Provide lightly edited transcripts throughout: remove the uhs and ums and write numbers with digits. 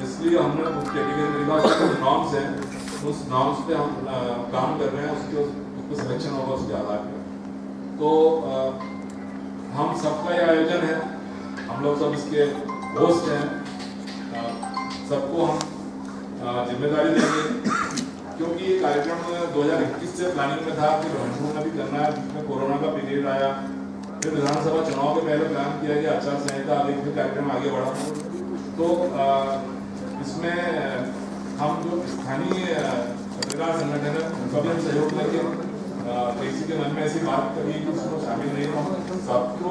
इसलिए हमने उस कैटेगरी मेरे पास जो नॉर्म्स हैं उस नॉर्म्स पे हम काम कर रहे हैं, उसको सिलेक्शन होगा उसके आधार पर। तो हम सबका ये आयोजन है, हम लोग सब इसके होस्ट हैं, सबको हम जिम्मेदारी देंगे, क्योंकि ये कार्यक्रम 2021 से प्लानिंग में था कि ब्रह्मपुर में भी करना है, जिसमें कोरोना का पीरियड आया, फिर विधानसभा चुनाव के पहले प्लान किया गया, आचार संहिता आ गई, फिर कार्यक्रम आगे बढ़ा। तो इसमें हम जो स्थानीय पत्रकार संगठन है उनका भी हम सहयोग लेंगे। किसी के मन में ऐसी बात करी कि उसको शामिल नहीं, हम सबको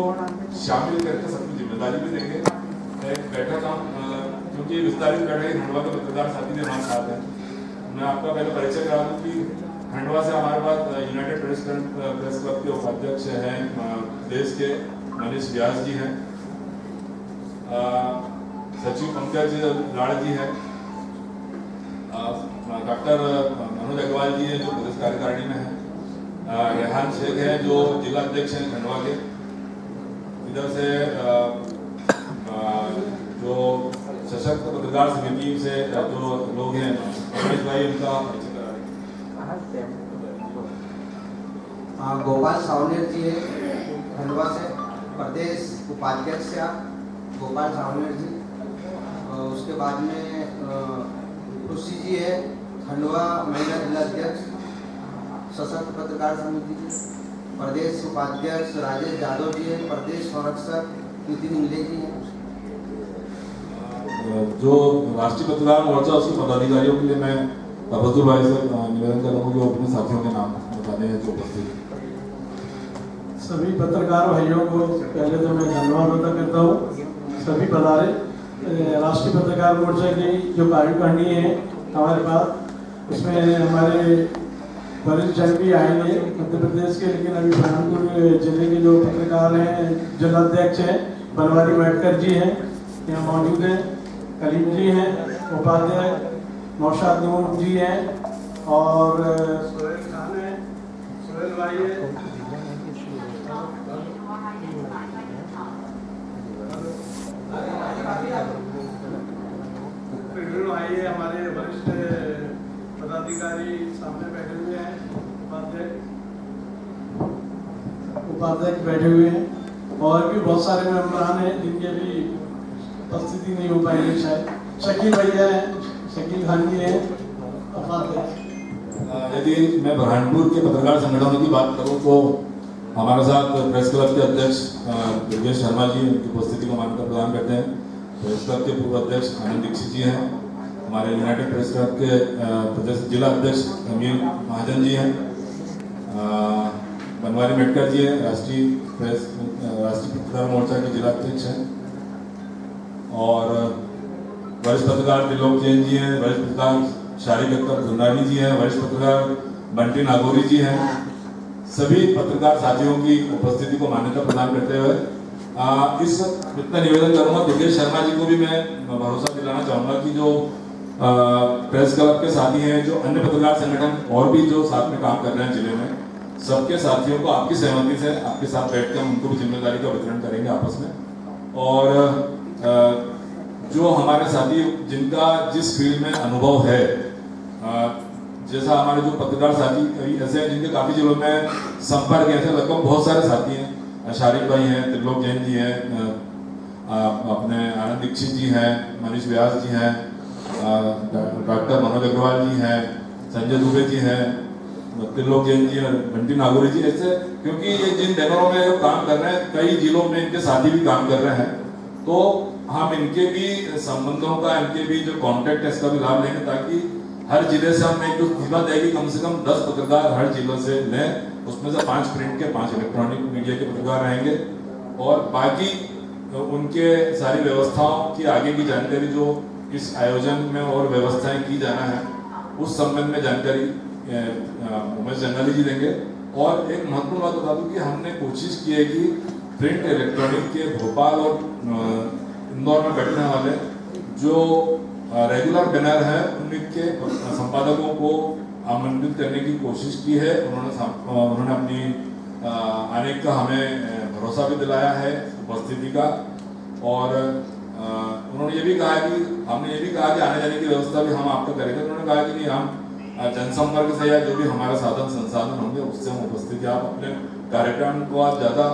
शामिल करके सबकी जिम्मेदारी भी देंगे। एक बैठक हम क्योंकि विस्तारित बैठक खंडवा के पत्रकार साथी भी हमारे साथ हैं। मैं आपका पहले परिचय करा दूँ कि खंडवा से हमारे पास यूनाइटेड प्रेस क्लब के उपाध्यक्ष हैं देश के मनीष व्यास जी हैं, सचिव पंकज लाड़ जी हैं, डॉक्टर मनोज अग्रवाल जी हैं जो प्रदेश कार्यकारिणी में हैं, रेहान शेख है जो जिला अध्यक्ष हैं खंडवा के, इधर से जो सशक्त पत्रकार समिति से जो लोग हैं रमेश भाई, उनका गोपाल सावनेर जी है खंडवा से, प्रदेश उपाध्यक्ष है गोपाल सावनेर जी। उसके बाद में खुशी जी है खंडवा महिला जिला अध्यक्ष सशक्त पत्रकार समिति जी। प्रदेश उपाध्यक्ष राजेश यादव जी है, प्रदेश संरक्षक नितिन इंगले जी हैं। जो राष्ट्रीय पत्रकार मोर्चा उसके पदाधिकारियों के लिए मैं तबज्जुल भाई से निवेदन करूँगा कि वो अपने साथियों के नाम बताने हैं जो उपस्थित। सभी पत्रकार भाइयों को पहले तो मैं धन्यवाद अदा करता हूँ। सभी पधारे राष्ट्रीय पत्रकार मोर्चा की जो कार्यकारिणी है हमारे पास, उसमें हमारे वरिष्ठ जन भी आएंगे मध्य प्रदेश के, लेकिन अभी बुरहानपुर जिले के जो पत्रकार हैं जिलाध्यक्ष हैं बनवारी मेटकर जी हैं यहाँ मौजूद हैं, कलीम जी हैं उपाध्याय, नौशाद नूर जी हैं और सोहेल खान है, सोहेल भाई है, भाई है, हमारे वरिष्ठ पदाधिकारी सामने बैठे हुए हैं, उपाध्यक्ष बैठे हुए हैं और भी बहुत सारे मेहमान हैं जिनके भी उपस्थिति नहीं हो पाएगी शायद। शकील भैया हैं, शकील खान जी हैं। यदि मैं बुरहानपुर के पत्रकार संगठनों की बात करूं तो हमारे साथ प्रेस क्लब के अध्यक्ष योगेश शर्मा जी उनकी उपस्थिति को मान्यता प्रदान करते हैं। प्रेस क्लब के पूर्व अध्यक्ष आनंद दीक्षित जी हैं, हमारे यूनाइटेड प्रेस क्लब के प्रदेश जिला अध्यक्ष अमीर महाजन जी हैं, बनवारी मेटकर जी हैं, राष्ट्रीय पत्रकार मोर्चा के जिला अध्यक्ष हैं, और वरिष्ठ पत्रकार त्रिलोक जैन जी हैं, वरिष्ठ पत्रकार शारिक अख्तर जुंडानी जी हैं, वरिष्ठ पत्रकार बंटी नागौरी जी हैं। सभी पत्रकार साथियों की उपस्थिति को मान्यता प्रदान करते हुए इस इतना निवेदन करूंगा योगेश शर्मा जी को भी मैं भरोसा दिलाना चाहूंगा कि जो प्रेस क्लब के साथी हैं, जो अन्य पत्रकार संगठन और भी जो साथ में काम कर रहे हैं जिले में, सबके साथियों को आपकी सहमति से आपके साथ बैठकर उनको भी जिम्मेदारी का वितरण करेंगे आपस में। और जो हमारे साथी जिनका जिस फील्ड में अनुभव है, जैसा हमारे जो पत्रकार साथी ऐसे हैं जिनके काफी जिलों में संपर्क है, ऐसे लगभग बहुत सारे साथी हैं, शारिक भाई हैं, त्रिलोक जैन जी हैं, अपने आनंद दीक्षित जी हैं, मनीष व्यास जी हैं, डॉक्टर मनोज अग्रवाल जी हैं, संजय दुबे जी हैं, त्रिलोक जैन जी और बंटी नागौरी जी, ऐसे क्योंकि ये जिन नगरों में काम कर रहे हैं कई जिलों में इनके साथी भी काम कर रहे हैं, तो हम इनके भी संबंधों का, इनके भी जो कॉन्टेक्ट है इसका भी लाभ लेंगे, ताकि हर जिले से हमने एक कीमत है कि कम से कम 10 पत्रकार हर जिले से लें, उसमें से 5 प्रिंट के 5 इलेक्ट्रॉनिक मीडिया के पत्रकार रहेंगे, और बाकी उनके सारी व्यवस्थाओं की आगे की जानकारी जो इस आयोजन में और व्यवस्थाएं की जाना है उस संबंध में जानकारी उमेश जंगाली जी देंगे। और एक महत्वपूर्ण बात बता दूं कि हमने कोशिश की है कि प्रिंट इलेक्ट्रॉनिक के भोपाल और इंदौर में बैठने वाले जो रेगुलर बैनर है उनके संपादकों को आमंत्रित करने की कोशिश की है। उन्होंने अपनी आने का हमें भरोसा भी दिलाया है उपस्थिति का, और उन्होंने ये भी कहा कि हमने ये भी कहा कि आने जाने की व्यवस्था भी हम आपको करेंगे। उन्होंने कहा कि नहीं, हम जनसंपर्क से या जो भी हमारे साधन संसाधन होंगे उससे हम उपस्थित हैं। आप अपने कार्यक्रम को आप ज़्यादा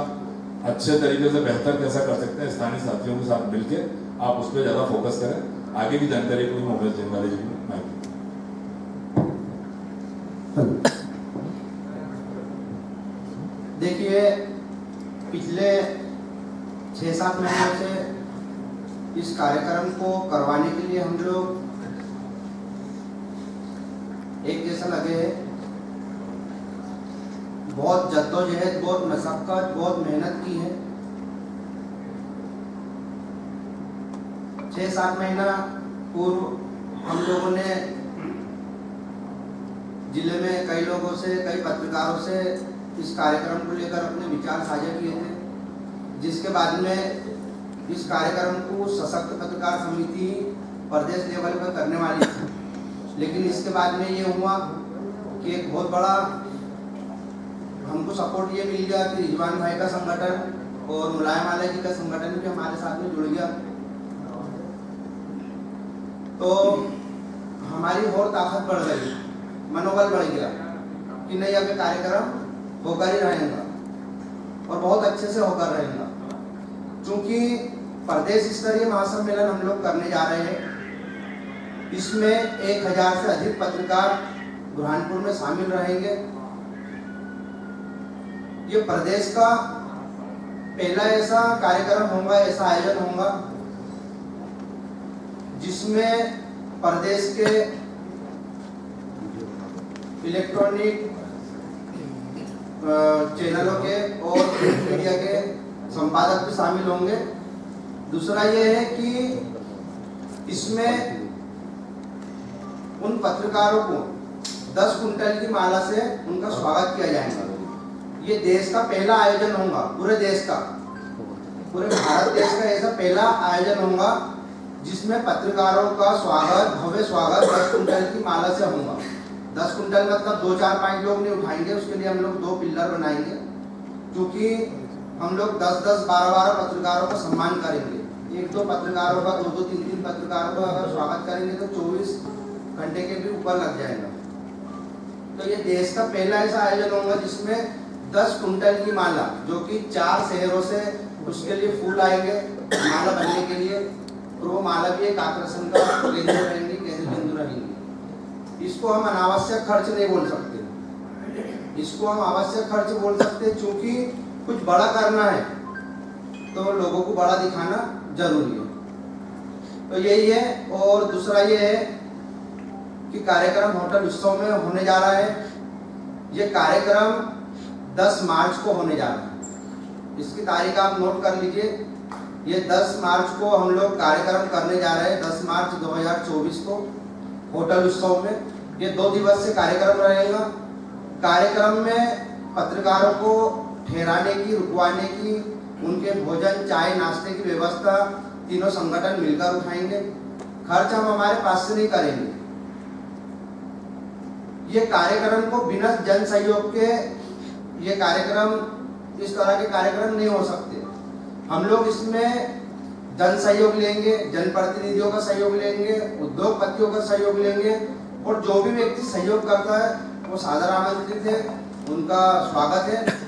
अच्छे तरीके से बेहतर कैसा कर सकते हैं, स्थानीय साथियों के साथ मिलके आप उस पर ज़्यादा फोकस करें। आगे की जानकारी को मोबाइल जिम्मेदारी जी देखिए, पिछले 6-7 महीनों से इस कार्यक्रम को करवाने के लिए हम लोग एक जैसा लगे हैं। बहुत जद्दोजहद, बहुत मशक्कत, बहुत मेहनत की है। 6-7 महीना पूर्व हम लोगों ने जिले में कई लोगों से, कई पत्रकारों से इस कार्यक्रम को लेकर अपने विचार साझा किए थे, जिसके बाद में इस कार्यक्रम को सशक्त पत्रकार समिति प्रदेश लेवल पर करने वाली थी। लेकिन इसके बाद में ये हुआ कि एक बहुत बड़ा हमको सपोर्ट ये मिल गया कि रिजवान भाई का संगठन और मुलायम आला जी का संगठन भी हमारे साथ में जुड़ गया। तो हमारी और ताकत बढ़ गई, मनोबल बढ़ गया कि नहीं, अब कार्यक्रम होकर ही रहेगा और बहुत अच्छे से होकर रहेगा। क्योंकि प्रदेश स्तरीय महासम्मेलन हम लोग करने जा रहे हैं। इसमें 1000 से अधिक पत्रकार बुरहानपुर में शामिल रहेंगे। ये प्रदेश का पहला ऐसा कार्यक्रम होगा, ऐसा आयोजन होगा जिसमें प्रदेश के इलेक्ट्रॉनिक चैनलों के और मीडिया के संपादक भी शामिल होंगे। दूसरा ये है कि इसमें उन पत्रकारों को 10 कुंटल की माला से उनका स्वागत किया जाएगा। ये देश का पहला आयोजन होगा, पूरे देश का, पूरे भारत देश का ऐसा पहला आयोजन होगा जिसमें पत्रकारों का स्वागत, भव्य स्वागत 10 कुंटल की माला से होगा। 10 कुंटल मतलब 2, 4, 5 लोग नहीं उठाएंगे, उसके लिए हम लोग 2 पिल्लर बनाएंगे, क्योंकि हम लोग 10-10, 12-12 पत्रकारों का सम्मान करेंगे। 1-2 पत्रकारों का, 2-2, 3-3 पत्रकारों का अगर स्वागत करेंगे तो 24 घंटे के भी ऊपर लग जाएगा। तो ये देश का पहला ऐसा आयोजन होगा जिसमें 10 कुंटल की माला, जो कि 4 शहरों से उसके लिए फूल आएंगे माला बनने के लिए, और वो माला भी एक आकर्षण का केंद्र रहेंगी, केंद्र बिंदु रहेंगी। इसको हम अनावश्यक खर्च नहीं बोल सकते, इसको हम आवश्यक खर्च बोल सकते, क्योंकि कुछ बड़ा करना है तो लोगों को बड़ा दिखाना जरूरी है। तो यही है। और दूसरा ये है कि कार्यक्रम होटल उत्सव में होने जा रहा है। ये कार्यक्रम 10 मार्च को होने जा रहा है। इसकी तारीख आप नोट कर लीजिए। ये 10 मार्च को हम लोग कार्यक्रम करने जा रहे हैं, 10 मार्च 2024 को होटल उत्सव में। ये 2 दिवसीय कार्यक्रम रहेगा। कार्यक्रम में पत्रकारों को ठहराने की, रुकवाने की, उनके भोजन, चाय, नाश्ते की व्यवस्था तीनों संगठन मिलकर उठाएंगे। खर्च हम हमारे पास से नहीं करेंगे। ये कार्यक्रम को बिना जन सहयोग के, ये कार्यक्रम, इस तरह के कार्यक्रम नहीं हो सकते। हम लोग इसमें जन सहयोग लेंगे, जनप्रतिनिधियों का सहयोग लेंगे, उद्योगपतियों का सहयोग लेंगे, और जो भी व्यक्ति सहयोग करता है वो सादर आमंत्रित है, उनका स्वागत है।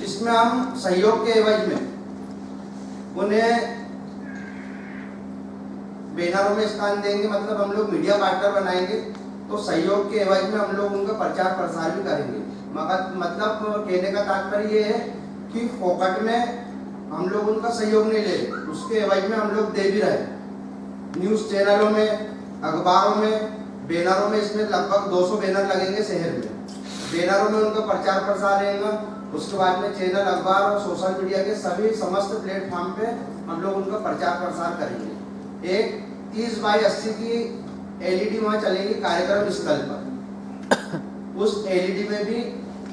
इसमें हम सहयोग के एवज में उन्हें बैनरों में स्थान देंगे, मतलब हम लोग मीडिया पार्टनर बनाएंगे। तो सहयोग के एवज में हम लोग उनका प्रचार प्रसार भी करेंगे। मतलब कहने का तात्पर्य ये है कि फोकट में हम लोग उनका सहयोग नहीं ले, उसके एवज में हम लोग दे भी रहे। न्यूज़ चैनलों में, अखबारों में, बैनरों में, इसमें लगभग 200 बैनर लगेंगे शहर में। बैनरों में उनका प्रचार प्रसार रहेगा। उसके बाद में चैनल, अखबार और सोशल मीडिया के सभी समस्त प्लेटफॉर्म पे हम लोग उनका प्रचार प्रसार करेंगे। एक 30x80 की LED वहाँ चलेगी कार्यक्रम स्थल पर। उस LED में भी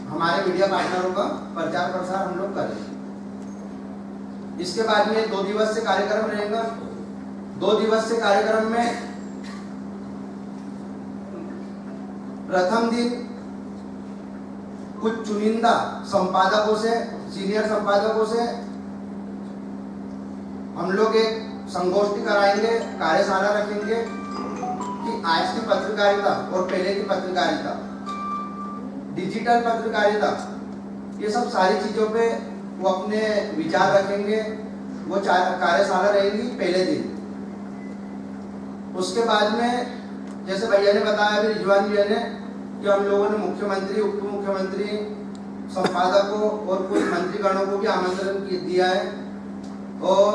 हमारे मीडिया पार्टनरों का प्रचार प्रसार हम लोग करेंगे। इसके बाद में 2 दिवसीय कार्यक्रम रहेगा। 2 दिवसीय कार्यक्रम में प्रथम दिन कुछ चुनिंदा संपादकों से, सीनियर संपादकों से हम लोग एक संगोष्ठी कराएंगे, कार्यशाला रखेंगे कि आज की पत्रकारिता और पहले की पत्रकारिता, डिजिटल पत्रकारिता, ये सब सारी चीज़ों पे वो अपने विचार रखेंगे। वो कार्यशाला रहेगी पहले दिन। उसके बाद में जैसे भैया ने बताया, अभी रिजवान भैया ने, कि हम लोगों ने मुख्यमंत्री, उप मुख्यमंत्री, संपादकों और कुछ मंत्रीगणों को भी आमंत्रण दिया है और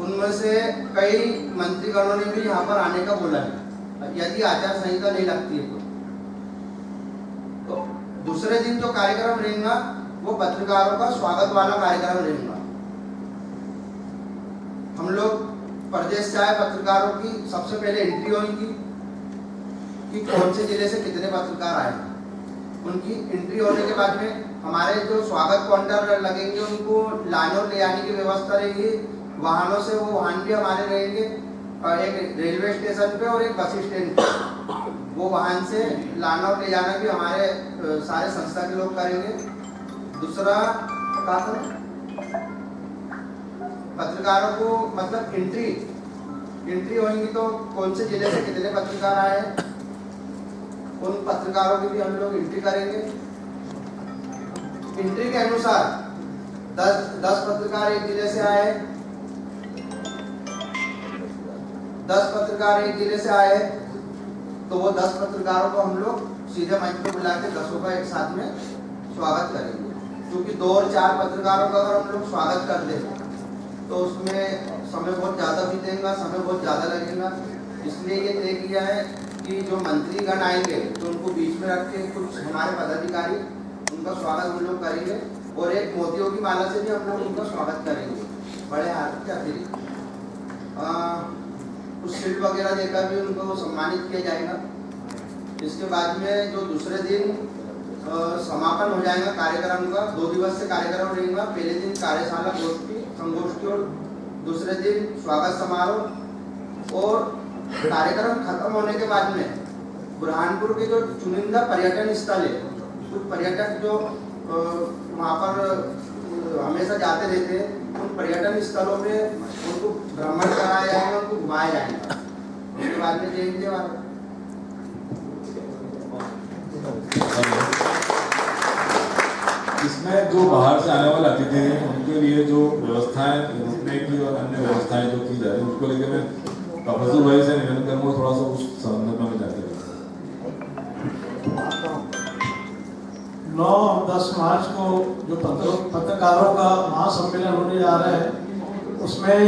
उनमें से कई मंत्रीगणों ने भी यहाँ पर आने का बोला है यदि आचार संहिता नहीं लगती है तो। दूसरे दिन जो कार्यक्रम रहेगा वो पत्रकारों का स्वागत वाला कार्यक्रम रहेगा। हम लोग प्रदेश से आए पत्रकारों की सबसे पहले एंट्री होगी कि कौन से जिले से कितने पत्रकार आए। उनकी एंट्री होने के बाद में हमारे जो स्वागत काउंटर लगेंगे उनको लाने और ले आने की व्यवस्था रहेगी। वाहनों से वो वाहन भी हमारे रहेंगे, एक रेलवे स्टेशन पे और एक बस स्टैंड पे। वो वाहन से लाना और ले जाना भी हमारे सारे संस्था के लोग करेंगे। दूसरा पत्रकारों को मतलब एंट्री होंगी तो कौन से जिले से कितने पत्रकार आए, उन पत्रकारों की भी हम लोग एंट्री करेंगे। एंट्री के अनुसार 10 पत्रकार एक जिले से आए, 10 पत्रकार एक जिले से आए तो वो 10 पत्रकारों को हम लोग सीधे मंच पे बुला के 10 का एक साथ में स्वागत करेंगे। क्योंकि 2 और 4 पत्रकारों का अगर हम लोग स्वागत कर दें तो उसमें समय बहुत ज़्यादा बीतेगा, समय बहुत ज़्यादा लगेगा। इसलिए ये तय किया है कि जो मंत्रीगण आएंगे तो उनको बीच में रख के कुछ हमारे पदाधिकारी उनका स्वागत हम लोग करेंगे और एक मोतियों की माला से भी हम लोग उनका स्वागत करेंगे बड़े हाथ के अतिरिक्त। कुछ शील्ड वगैरह देकर भी उनको सम्मानित किया जाएगा। इसके बाद में जो दूसरे दिन समापन हो जाएगा कार्यक्रम का, 2 दिवसीय कार्यक्रम रहेगा। पहले दिन कार्यशाला संगोष्ठी और दूसरे दिन स्वागत समारोह। और कार्यक्रम खत्म होने के बाद में बुरहानपुर के जो चुनिंदा पर्यटन स्थल है, कुछ पर्यटक जो वहाँ पर हमेशा जाते रहते हैं, उन पर्यटन स्थलों में उनको भ्रमण कराया जाएगा, उनको घुमाया जाएगा। उसके बाद में जय जवाहर। इसमें जो बाहर से आने वाले अतिथि हैं उनके लिए जो व्यवस्थाएं रुकने की और अन्य व्यवस्थाएं जो की जा रही है उसको लेकर मैं प्रोफेसर भाई से निवेदन करूँगा थोड़ा सा उस संदर्भ में जाते हैं। 9 और 10 मार्च को जो पत्रकारों का महासम्मेलन होने जा रहा है उसमें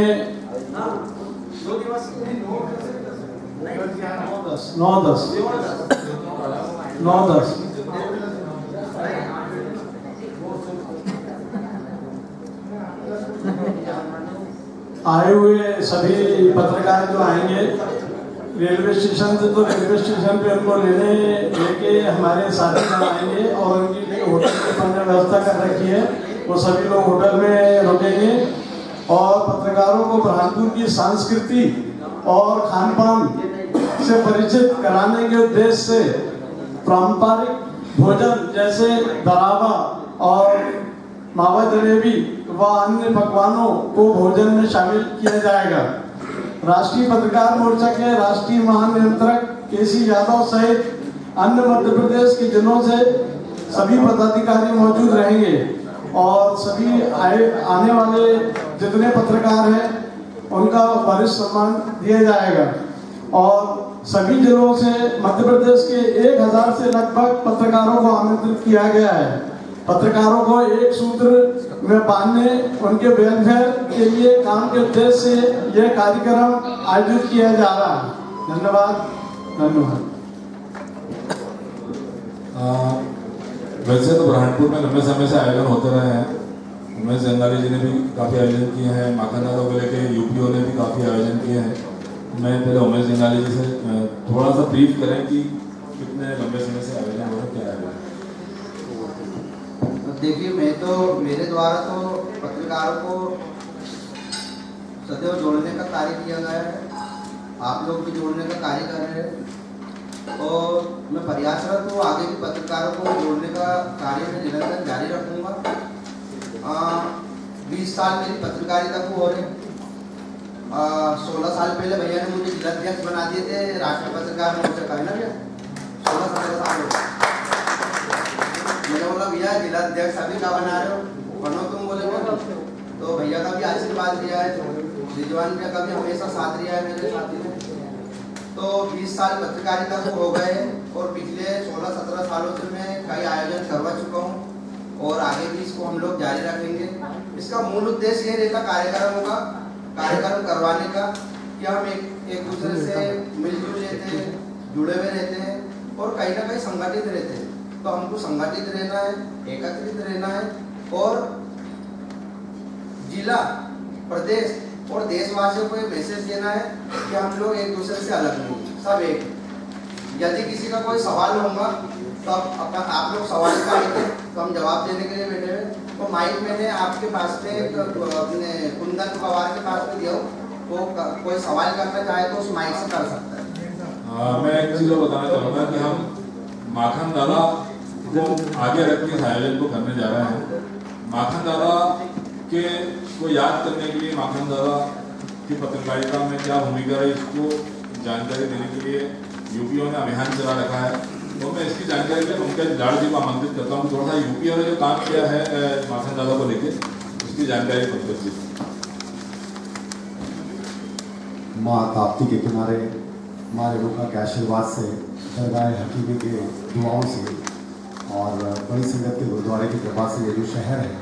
9-10 आए हुए सभी पत्रकार जो आएंगे रेलवे स्टेशन से, तो रेलवे स्टेशन पे उनको लेके हमारे साथी जन आएंगे और उनके लिए होटल की हमने व्यवस्था कर रखी है। वो सभी लोग होटल में रुकेंगे और पत्रकारों को बुरहानपुर की संस्कृति और खान पान से परिचित कराने के उद्देश्य से पारंपरिक भोजन जैसे दरावा और मावा जलेबी व अन्य पकवानों को भोजन में शामिल किया जाएगा। राष्ट्रीय पत्रकार मोर्चा के राष्ट्रीय महानियंत्रक केसी यादव सहित अन्य मध्य प्रदेश के जिलों से सभी पदाधिकारी मौजूद रहेंगे और सभी आने वाले जितने पत्रकार हैं उनका वरिष्ठ सम्मान दिया जाएगा। और सभी जिलों से मध्य प्रदेश के 1000 से लगभग पत्रकारों को आमंत्रित किया गया है। पत्रकारों को एक सूत्र में बांधने, उनके वेलफेयर के लिए काम के उद्देश्य से यह कार्यक्रम आयोजित किया जा रहा है। धन्यवाद। वैसे तो बुरहानपुर में लंबे समय से आयोजन होते रहे हैं। उमेश जंगाली जी ने भी काफ़ी आयोजन किए हैं, माखनलाल को लेकर यूपीओ ने भी काफ़ी आयोजन किए हैं। मैं पहले उमेश जंगाली जी से थोड़ा सा ब्रीफ करें कि कितने लंबे समय से आयोजन हो रहा है, क्या है। देखिए, मेरे द्वारा तो पत्रकारों को सदैव जोड़ने का कार्य किया गया है। आप लोग भी जोड़ने का कार्य कर रहे हैं और मैं प्रयासरत हूँ आगे भी पत्रकारों को जोड़ने का कार्य में निरंतर जारी रखूँगा। 20 साल मेरी पत्रकारिता को हो रहे 16 साल पहले भैया ने मुझे जिलाध्यक्ष बना दिए थे राष्ट्रीय पत्रकार मोर्चा का, है ना भैया? 16-17 साल हो गए। मैंने बोला भैया जिलाध्यक्ष अभी क्या बना रहे हो, बनो तुम, बोले वो। तो भैया का भी आशीर्वाद दिया है, रिजवान भैया का भी हमेशा साथ दिया है मेरे साथी ने। तो 20 साल पत्रकारिता को हो गए और पिछले 16-17 सालों से मैं कई आयोजन करवा चुका हूँ और आगे भी इसको हम लोग जारी रखेंगे। इसका मूल उद्देश्य ये रहता कार्यक्रम करवाने का कि हम एक दूसरे से मिलजुल लेते हैं, जुड़े हुए रहते हैं और कहीं ना कहीं संगठित रहते हैं। तो हमको संगठित रहना है, एकत्रित रहना है और जिला, प्रदेश और देशवासियों को ये मैसेज देना है कि हम लोग एक दूसरे से अलग नहीं, सब एक। यदि किसी का कोई सवाल होगा तो आप लोग सवाल करेंगे तो हम जवाब देने के लिए बैठे हुए। तो माइक मैंने आपके पास में अपने कुंदन पवार के पास में दिया, वो कोई सवाल करना चाहे तो उस माइक से कर सकता है। मैं एक चीज बताना चाहूँगा कि हम माखन दादा को आगे रख के इस आयोजन को करने जा रहे हैं। माखन दादा के को याद करने के लिए, माखन दादा की पत्रकारिता में क्या भूमिका है इसको जानकारी देने के लिए यूपीओ ने अभियान चला रखा है। तो मैं इसकी जानकारी के उनके लाड़ जी को आमंत्रित करता हूँ, थोड़ा सा यूपीओ ने जो काम किया है माखन दादा को लेके उसकी जानकारी प्रस्तुत। माँ ताप्ती के किनारे माँ रेणुका के आशीर्वाद से, दरगाह हकीमी के दुआओं से और बड़ी संगत के गुरुद्वारे की कृपा से ये जो शहर है,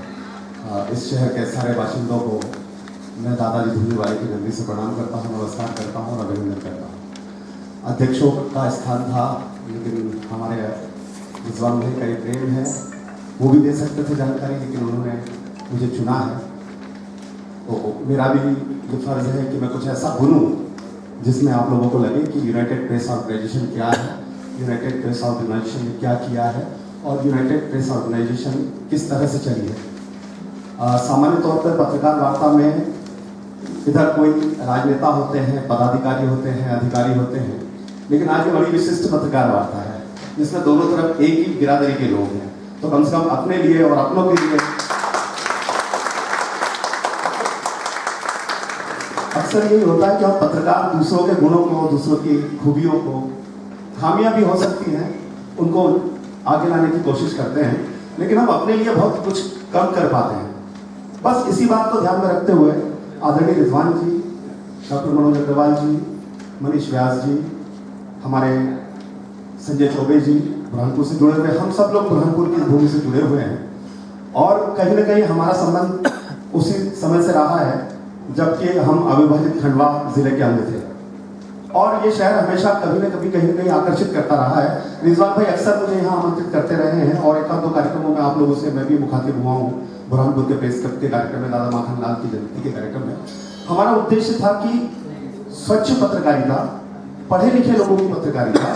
इस शहर के सारे बाशिंदों को मैं दादाजी धूलीवाले की नगरी से प्रणाम करता हूँ, नमस्कार करता हूँ और अभिनंदन करता हूँ। अध्यक्षों का स्थान था लेकिन हमारे रिजवान भाई का ये प्रेम है, वो भी दे सकते थे जानकारी लेकिन उन्होंने मुझे चुना है। तो मेरा भी ये फर्ज है कि मैं कुछ ऐसा बोलूँ जिसमें आप लोगों को लगे कि यूनाइटेड प्रेस ऑर्गेनाइजेशन क्या है, यूनाइटेड प्रेस ऑर्गेनाइजेशन ने क्या किया है और यूनाइटेड प्रेस ऑर्गेनाइजेशन किस तरह से चली है। सामान्य तौर पर पत्रकार वार्ता में इधर कोई राजनेता होते हैं, पदाधिकारी होते हैं, अधिकारी होते हैं, लेकिन आज ये बड़ी विशिष्ट पत्रकार वार्ता है जिसमें दोनों तरफ एक ही बिरादरी के लोग हैं। तो कम से कम अपने लिए और अपनों के लिए अक्सर यही होता है कि हम पत्रकार दूसरों के गुणों को, दूसरों की खूबियों को, खामियां भी हो सकती हैं, उनको आगे लाने की कोशिश करते हैं, लेकिन हम अपने लिए बहुत कुछ कम कर पाते हैं। बस इसी बात को ध्यान में रखते हुए आदरणीय रिजवान जी, डॉक्टर मनोज अग्रवाल जी, मनीष व्यास जी, हमारे संजय चौबे जी बुरहानपुर से जुड़े हुए, हम सब लोग बुरहानपुर की भूमि से जुड़े हुए हैं और कहीं ना कहीं हमारा संबंध उसी समय से रहा है जबकि हम अविभाजित खंडवा जिले के अंग थे और ये शहर हमेशा कभी न कभी कहीं न कहीं आकर्षित करता रहा है। रिजवान भाई अक्सर मुझे यहाँ आमंत्रित करते रहे हैं और एक आध दो कार्यक्रमों में आप लोगों से मैं भी मुखातिब हुआ हूँ। बुरहानपुर के प्रेस क्लब के कार्यक्रम में, दादा माखन लाल की जयंती के कार्यक्रम में हमारा उद्देश्य था कि स्वच्छ पत्रकारिता, पढ़े लिखे लोगों की पत्रकारिता,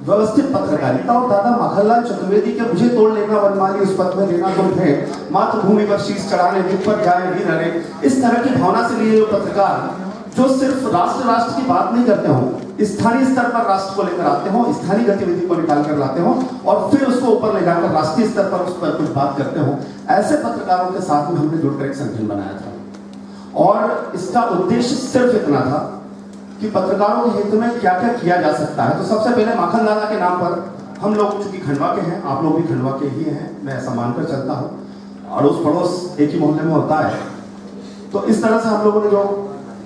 व्यवस्थित पत्रकारिता और दादा माखनलाल चतुर्वेदी के मुझे तोड़ लेना वनमाली उस पद में लेना तुम थे, मातृभूमि पर शीश चढ़ाने मुख पर जाए वीर अरे, इस तरह की भावना से लिए पत्रकार जो सिर्फ राष्ट्र की बात नहीं करते हो, स्थानीय स्तर पर राष्ट्र को लेकर आते हो, स्थानीय गतिविधि को निकाल कर लाते हो और फिर उसको ऊपर ले जाकर राष्ट्रीय स्तर पर उस पर कुछ बात करते हो, ऐसे पत्रकारों के साथ में हमने जुड़कर एक संगठन बनाया था और इसका उद्देश्य सिर्फ इतना था कि पत्रकारों के हित में क्या क्या किया जा सकता है। तो सबसे पहले माखन दादा के नाम पर हम लोग चूंकि खंडवा के हैं, आप लोग भी खंडवा के ही हैं, मैं ऐसा मानकर चलता हूँ, अड़ोस पड़ोस एक ही मोहल्ले में होता है, तो इस तरह से हम लोगों ने जो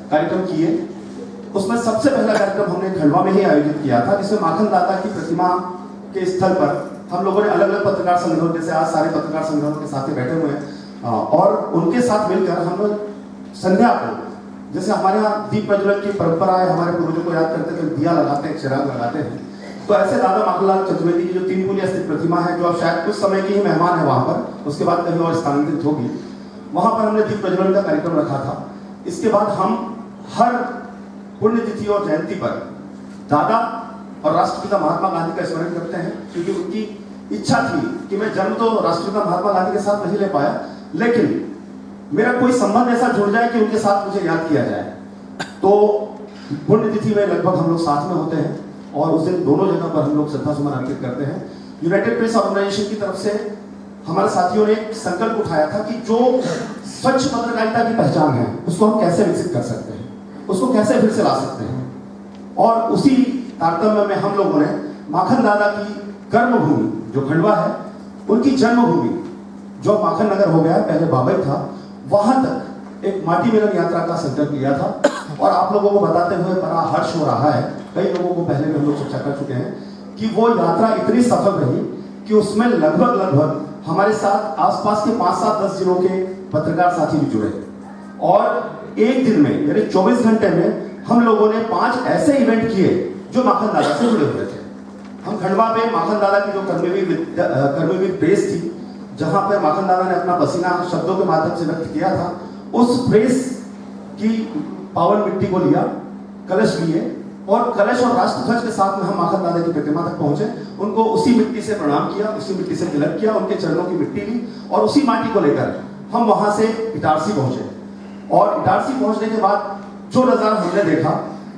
कार्यक्रम किए उसमें सबसे पहला कार्यक्रम हमने खंडवा में ही आयोजित किया था जिसमें माखन दादा की प्रतिमा के स्थल पर हम लोगों ने अलग अलग पत्रकार संगठनों, जैसे आज सारे पत्रकार संगठनों के साथ बैठे हुए हैं और उनके साथ मिलकर हम लोग संध्या को, जैसे हमारे यहाँ दीप प्रज्वलन की परंपरा है, हमारे पूर्वजों को याद करते थे, दिया लगाते हैं, चिराग लगाते हैं, तो ऐसे दादा माखनलाल चतुर्वेदी की जो 3 पुलिया स्थित प्रतिमा है, जो अब शायद कुछ समय की ही मेहमान है वहां पर, उसके बाद कहीं और स्थानांतरित होगी, वहां पर हमने दीप प्रज्वलन का कार्यक्रम रखा था। इसके बाद हम हर पुण्यतिथि और जयंती पर दादा और राष्ट्रपिता महात्मा गांधी का स्मरण करते हैं, क्योंकि उनकी इच्छा थी कि मैं जन्म तो राष्ट्रपिता महात्मा गांधी के साथ नहीं ले पाया, लेकिन मेरा कोई संबंध ऐसा जुड़ जाए कि उनके साथ मुझे याद किया जाए। तो पुण्यतिथि में लगभग हम लोग साथ में होते हैं और उस दिन दोनों जगह पर हम लोग श्रद्धा सुमन अर्पित करते हैं। यूनाइटेड प्रेस ऑर्गेनाइजेशन की तरफ से हमारे साथियों ने एक संकल्प उठाया था कि जो स्वच्छ पत्रकारिता की पहचान है उसको हम कैसे विकसित कर सकते हैं। उसको कैसे फिर से ला सकते हैं। और उसी तारतम्य में हम लोगों ने माखन दादा की कर्मभूमि जो खंडवा है, उनकी जन्मभूमि जो माखन नगर हो गया, पहले बाबई था, वहां तक एक माटी मिलन यात्रा का संकल्प लिया था। और आप लोगों को बताते हुए बड़ा हर्ष हो रहा है, कई लोगों को पहले भी हम लोग चर्चा कर चुके हैं कि वो यात्रा इतनी सफल रही कि उसमें लगभग हमारे साथ आसपास के 5-7-10 जिलों के पत्रकार साथी भी जुड़े। और एक दिन में यानी 24 घंटे में हम लोगों ने 5 ऐसे इवेंट किए जो माखन दादा से जुड़े हुए थे। हम खंडवा पे माखन दादा की जो कर्मवीर प्रेस थी, जहां पर माखन दादा ने अपना पसीना शब्दों के माध्यम से व्यक्त किया था, उस प्रेस की पावन मिट्टी को लिया, कलश लिए और कलश और राष्ट्रध्वज के साथ में हम माखन दादा की प्रतिमा तक पहुंचे। उनको उसी मिट्टी से प्रणाम किया, उसी मिट्टी से तिलक किया, उनके चरणों की मिट्टी ली और उसी माटी को लेकर हम वहां से इटारसी पहुंचे। और इटारसी पहुंचने के बाद जो नजारा हमने देखा,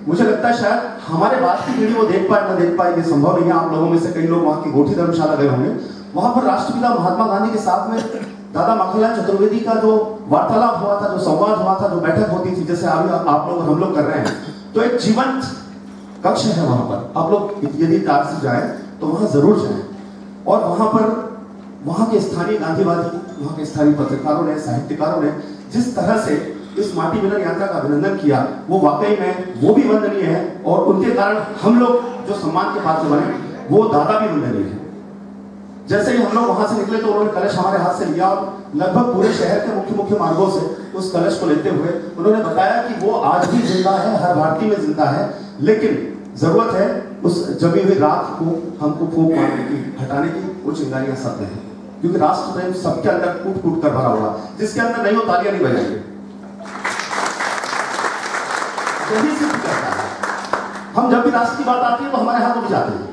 मुझे लगता है शायद हमारे बाद की पीढ़ी वो देख पाए न देख पाए, ये संभव नहीं है। आप लोगों में से कई लोग वहां की गोठी धर्मशाला गए होंगे। वहां पर राष्ट्रपिता महात्मा गांधी के साथ में दादा माखनलाल चतुर्वेदी का जो वार्तालाप हुआ था, जो संवाद हुआ था, जो बैठक होती थी, जैसे अभी आप लोग हम लोग कर रहे हैं, तो एक जीवंत कक्ष है वहां पर। आप लोग यदि इटारसी जाए तो वहां जरूर जाएं। और वहां पर वहां के स्थानीय गांधीवादी, वहां के स्थानीय पत्रकारों ने, साहित्यकारों ने जिस तरह से इस माटी मिलन यात्रा का अभिनंदन किया, वो वाकई में वो भी वंदनीय है। और उनके कारण हम लोग जो सम्मान के पात्र बने, वो दादा भी वंदनीय है। जैसे ही हम लोग वहां से निकले तो उन्होंने कलश हमारे हाथ से लिया और लगभग पूरे शहर के मुख्य मार्गों से उस कलश को लेते हुए उन्होंने बताया कि वो आज भी जिंदा है, हर भारतीय में जिंदा है, लेकिन जरूरत है उस जमी हुई राख को हमको फूंक मारने की, हटाने की। वो चिंगारियां सत्य है, क्योंकि राष्ट्र प्रेम सबके अंदर कूट कूट कर भरा हुआ, जिसके अंदर नहीं हो तालियां नहीं बजाएंगे। यही सिद्ध करता है। हम जब भी राष्ट्र की बात आती है तो हमारे हाथ उठ जाते हैं।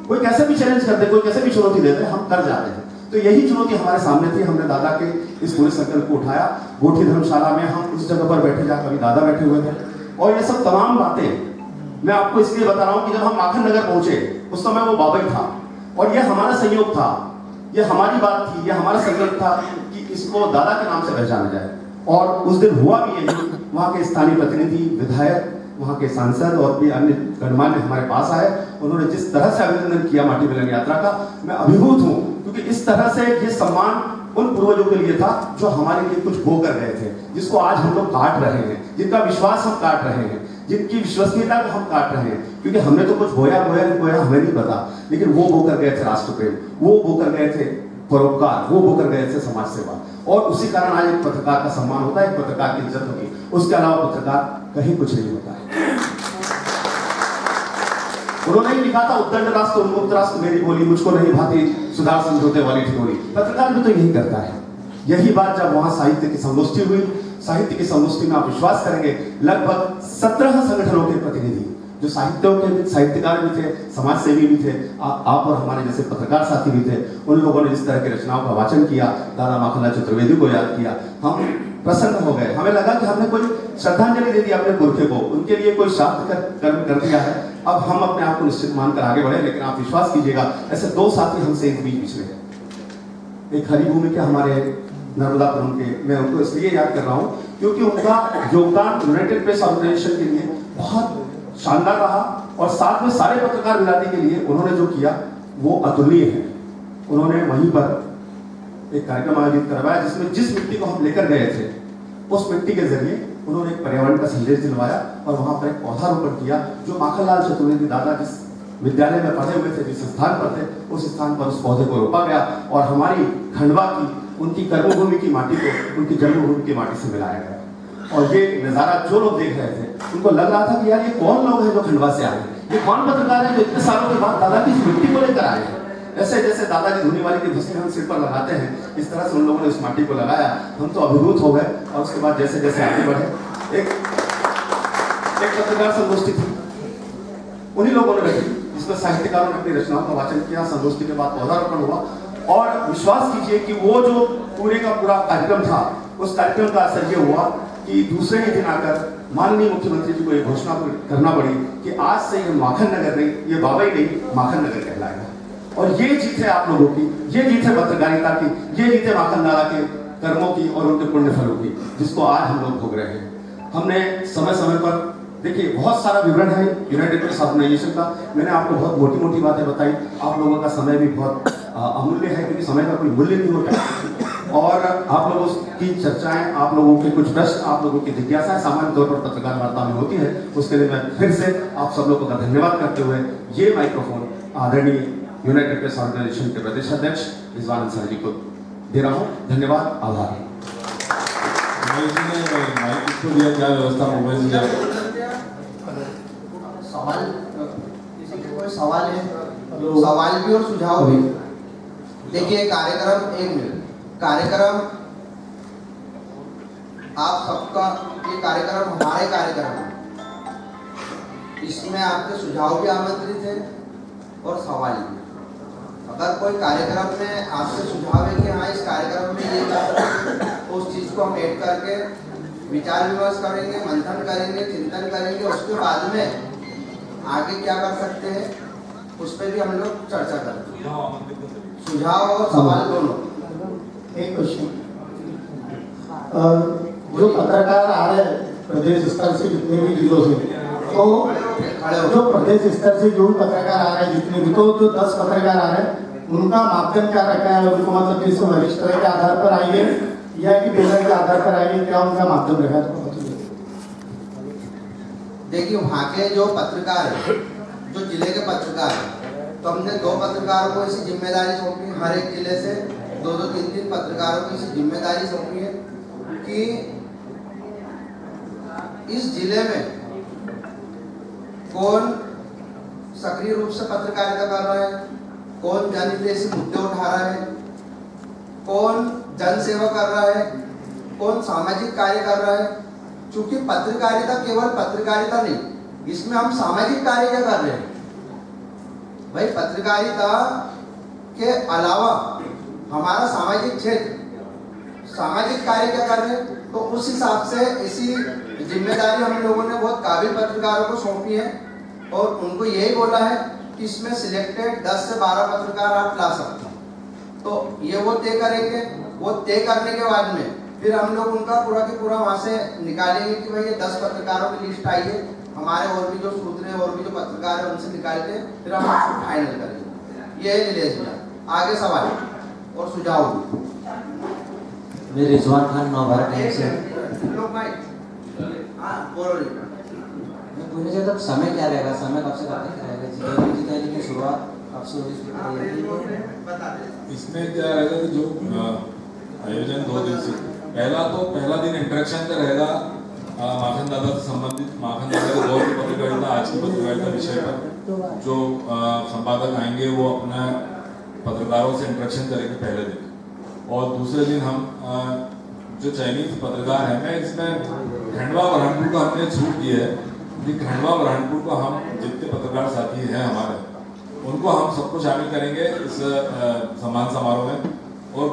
कोई कैसे भी चैलेंज करते, कोई कैसे भी चुनौती देते, हम कर जाते हैं। तो यही चुनौती हमारे सामने थी। हमने दादा के इस पूरे संकल्प को उठाया। गोठी धर्मशाला में हम उस जगह पर बैठे जहां कभी दादा बैठे हुए थे। और ये सब तमाम बातें मैं आपको इसलिए बता रहा हूं कि जब हम माखन नगर पहुंचे उस समय वो बाबई था और ये हमारा संयोग था, ये हमारी बात थी, ये हमारा संकल्प था कि इसको दादा के नाम से पहचाना जाए। और उस दिन हुआ भी यही। वहां के स्थानीय प्रतिनिधि, विधायक, वहां के सांसद और भी अन्य गणमान्य हमारे पास आए। उन्होंने जिस तरह से अभिनंदन किया माटी मिलन यात्रा का, मैं अभिभूत हूं, क्योंकि इस तरह से ये सम्मान उन पूर्वजों के लिए था जो हमारे लिए कुछ बो कर गए थे, जिसको आज हम लोग काट रहे हैं, जिनका विश्वास हम काट रहे हैं, जिनकी विश्वसनीयता को हम काट रहे हैं। क्योंकि हमने तो कुछ बोया हमें नहीं पता, लेकिन वो बो कर गए थे राष्ट्र प्रेम, वो बो कर गए थे परोपकार, वो बो कर गए थे समाज सेवा। और उसी कारण आज एक पत्रकार का सम्मान होता है, एक पत्रकार की इज्जत होती है। उसके अलावा पत्रकार कहीं कुछ नहीं होता है। उन्होंने ही लिखा था, उद्दंड राष्ट्र उन्मुक्त राष्ट्र मेरी बोली, मुझको नहीं भाती सुधार समझौते वाली ठिठोली। पत्रकार भी तो यही करता है। यही बात जब वहां साहित्य की संगोष्ठी हुई, साहित्य की संगोष्ठी में आप विश्वास करेंगे लगभग 17 संगठनों के प्रतिनिधि, जो साहित्यकार भी थे, समाज सेवी भी थे, आप और हमारे जैसे पत्रकार साथी भी थे, उन लोगों ने जिस तरह की रचनाओं का वाचन किया, दादा माखनलाल चतुर्वेदी को याद किया, हम प्रसन्न हो गए। हमें लगा कि हमने कोई श्रद्धांजलि दे दी अपने पुरखे को, उनके लिए कोई शांत कर्म कर दिया है। अब हम अपने आप को निश्चित मानकर आगे बढ़े। लेकिन आप विश्वास कीजिएगा, ऐसे 2 साथी हमसे एक बीच पिछले हैं। एक हरिभूमि के हमारे नर्मदापुरम के, मैं उनको इसलिए याद कर रहा हूं क्योंकि उनका योगदान यूनाइटेड प्रेस ऑर्गेनाइजेशन के लिए बहुत शानदार रहा। और साथ में सारे पत्रकार बिरादरी के लिए उन्होंने जो किया वो अतुलनीय है। उन्होंने वहीं पर एक कार्यक्रम आयोजित करवाया जिसमें जिस मिट्टी को हम लेकर गए थे, उस मिट्टी के जरिए उन्होंने एक पर्यावरण का संदेश दिलवाया और वहां पर एक पौधारोपण किया, जो माखनलाल चतुर्वेदी दादा जिस विद्यालय में पढ़े हुए थे, जिस स्थान पर थे, उस स्थान पर उस पौधे को रोपा गया और हमारी खंडवा की, उनकी कर्मभूमि की माटी को उनकी जन्मभूमि की माटी से मिलाया गया। और ये नजारा जो लोग देख रहे थे, उनको लग रहा था कि यार ये कौन लोग हैं जो खंडवा से आए, ये कौन पत्रकार है जो इतने सालों के बाद दादा की मिट्टी को लेकर आए हैं। ऐसे जैसे दादाजी धुनी वाली की धुनी हम सिर पर लगाते हैं, इस तरह से उन लोगों ने इस माटी को लगाया। हम तो अभिभूत हो गए। और उसके बाद जैसे जैसे आगे बढ़े, एक पत्रकार संगोष्ठी थी, उन्हीं लोगों ने रखी, जिसमें साहित्यकारों ने अपनी रचनाओं का वाचन किया। संगोष्ठी के बाद पौधारोपण हुआ और विश्वास कीजिए कि वो जो पूरे का पूरा कार्यक्रम था, उस कार्यक्रम का असर ये हुआ कि दूसरे ही दिन आकर माननीय मुख्यमंत्री जी को ये घोषणा करना पड़ी कि आज से ये माखन नगर नहीं, ये बाबई नहीं, माखन नगर कहलाएगा। और ये जीत है आप लोगों की, ये जीत है पत्रकारिता की, ये जीत है माखन दादा के कर्मों की और उनके पुण्य फलों की, जिसको आज हम लोग भोग रहे हैं। हमने समय समय पर, देखिए बहुत सारा विवरण है यूनाइटेड प्रेस ऑर्गेनाइजेशन का, मैंने आपको बहुत मोटी मोटी बातें बताई। आप लोगों का समय भी बहुत अमूल्य है, क्योंकि समय का कोई मूल्य नहीं होता। और आप लोगों की चर्चाएं, आप लोगों के कुछ प्रश्न, आप लोगों की जिज्ञासाएं सामान्य तौर पर पत्रकार वार्ता में होती है। उसके लिए मैं फिर से आप सब लोगों का धन्यवाद करते हुए ये माइक्रोफोन आदरणीय यूनाइटेड प्रेस ऑर्गेनाइजेशन के प्रदेश अध्यक्ष रिजवान अंसारी जी को दे रहा हूँ। धन्यवाद, आभार। क्या व्यवस्था मोबाइल से सवाल, किसी के कोई सवाल है? सवाल भी और सुझाव भी। देखिए कार्यक्रम, एक मिनट, कार्यक्रम आप सबका, ये कार्यक्रम हमारे कार्यक्रम है, इसमें आपके सुझाव भी आमंत्रित है और सवाल भी। अगर कोई कार्यक्रम में आपसे सुझाव है कि हाँ इस कार्यक्रम में ये तो उस चीज को हम ऐड करके विचार विमर्श करेंगे, मंथन करेंगे, चिंतन करेंगे, उसके बाद में आगे क्या कर सकते हैं उस पर भी हम लोग चर्चा करेंगे। सुझाव और सवाल दोनों। एक क्वेश्चन, जो पत्रकार आ रहे हैं प्रदेश स्तर से जितने भी जिलों से, तो जो प्रदेश स्तर से जो भी पत्रकार आ रहे हैं जितने भी, तो जो 10 पत्रकार आ रहे हैं उनका मापदंड क्या रखा है? उनको मतलब किस वरिष्ठता के आधार पर आइए या कि वेतन के आधार पर आइए, क्या उनका मापदंड रखा है? देखिए वहाँ के जो पत्रकार है, जो जिले के पत्रकार है, तो हमने 2 पत्रकारों को ऐसी जिम्मेदारी सौंपी, हर एक जिले से 2-2, 3-3 पत्रकारों को ऐसी जिम्मेदारी सौंपी है कि इस जिले में कौन सक्रिय रूप से पत्रकारिता कर रहा है, कौन जनहितैषी मुद्दे उठा रहा है, कौन जन सेवा कर रहा है, कौन सामाजिक कार्य कर रहा है। क्योंकि पत्रकारिता केवल पत्रकारिता नहीं, इसमें हम सामाजिक कार्य क्या कर रहे हैं भाई। पत्रकारिता के अलावा हमारा सामाजिक क्षेत्र, सामाजिक कार्य क्या कर रहे हैं, तो उस हिसाब से ऐसी जिम्मेदारी हम लोगों ने बहुत काबिल पत्रकारों को सौंपी है और उनको यही बोला है कि इसमें सिलेक्टेड 10 से 12 पत्रकार आप ला सकते हैं। तो ये वो तय करेंगे, वो तय करने के बाद में फिर हम लोग उनका पूरा के पूरा वहां से निकालेंगे कि भाई ये 10 पत्रकारों की लिस्ट आई है, हमारे और भी जो सूत्र हैं और भी जो पत्रकार है उनसे निकाल के फिर हम उसको फाइनल करेंगे। ये नीलेश भैया, आगे सवाल और सुझाव भी। मैं रिजवान खान नवभारत टाइम्स से। मैं पूछना चाहता हूँ समय क्या रहेगा, समय कब से कब तक रहेगा? जितने की शुरुआत कब से होगी? इसमें क्या रहेगा कि जो आयोजन 2 दिन से पहला दिन इंटरेक्शन का रहेगा माखन दादा से संबंधित, माखन दादा के दौर की पत्रकारिता, आज की पत्रकारिता विषय पर जो संपादक आएंगे वो अपना पत्रकारों से इंटरेक्शन करेंगे पहले दिन। और दूसरे दिन हम जो चयनित पत्रकार हैं, मैं इसमें खंडवा बुरहानपुर को हमने छूट दी है कि खंडवा बुरहानपुर को हम जितने पत्रकार साथी हैं हमारे, उनको हम सबको शामिल करेंगे इस सम्मान समारोह में। और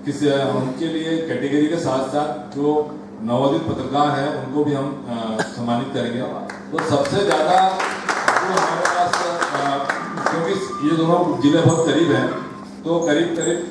किसी उनके लिए कैटेगरी के साथ साथ जो नवोदित पत्रकार हैं उनको भी हम सम्मानित करेंगे। तो सबसे ज़्यादा जो हमारे पास, क्योंकि ये दोनों जिले बहुत करीब हैं, तो करीब